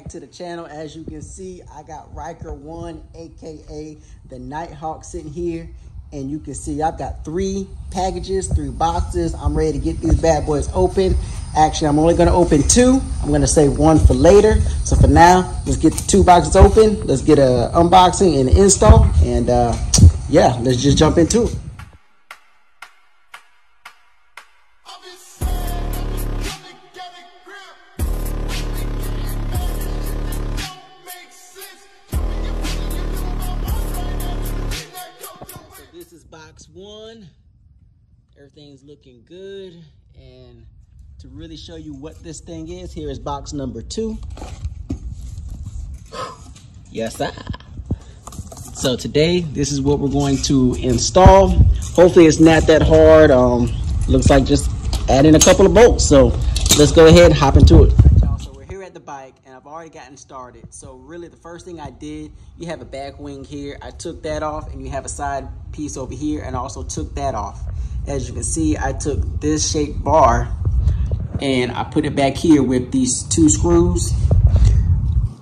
back to the channel. As you can see, I got Ryker 1, aka the Nighthawk, sitting here, and you can see I've got 3 packages, 3 boxes. I'm ready to get these bad boys open. Actually, I'm only going to open 2. I'm going to save 1 for later. So for now, let's get the 2 boxes open. Let's get an unboxing and an install, and yeah, let's just jump into it. This is box 1. Everything's looking good, and to really show you what this thing is, here is box number 2. Yes, sir. So today, this is what we're going to install. Hopefully it's not that hard. Looks like just add in a couple of bolts. So let's go ahead and hop into it. So we're here at the bike, and I've already gotten started. So really the first thing I did, you have a back wing here. I took that off, and you have a side piece over here, and I also took that off. As you can see, I took this shaped bar and I put it back here with these 2 screws.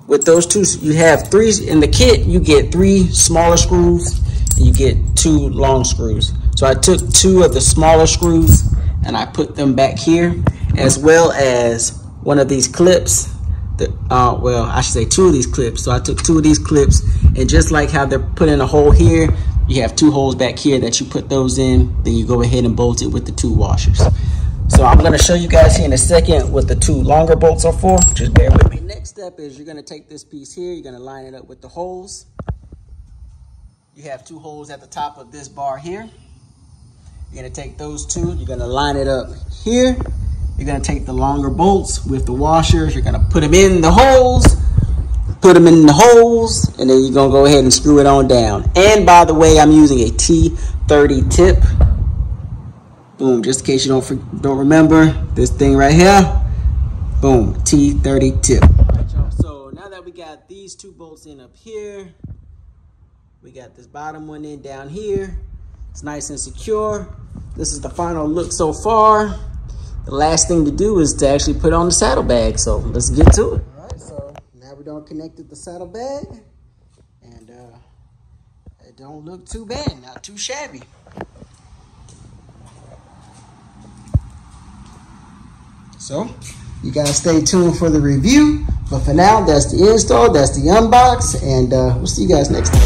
With those 2, you have 3 in the kit. You get 3 smaller screws and you get 2 long screws. So I took 2 of the smaller screws and I put them back here, as well as one of these clips. Well, I should say 2 of these clips. So I took 2 of these clips, and just like how they're put in a hole here, you have 2 holes back here that you put those in. Then you go ahead and bolt it with the 2 washers. So I'm going to show you guys here in a second what the 2 longer bolts are for. Just bear with me. The next step is you're going to take this piece here. You're going to line it up with the holes. You have 2 holes at the top of this bar here. You're going to take those 2. You're going to line it up here. You're going to take the longer bolts with the washers. You're going to put them in the holes. Put them in the holes, and then you're going to go ahead and screw it on down. And by the way, I'm using a T30 tip. Boom, just in case you don't remember, this thing right here. Boom, T30 tip. All right, y'all. So now that we got these 2 bolts in up here, we got this bottom one in down here. It's nice and secure. This is the final look so far. The last thing to do is to actually put on the saddlebag. So let's get to it. All right, so now we done connected the saddlebag, and it don't look too bad, not too shabby. So you guys stay tuned for the review, but for now, that's the install, that's the unbox, and we'll see you guys next time.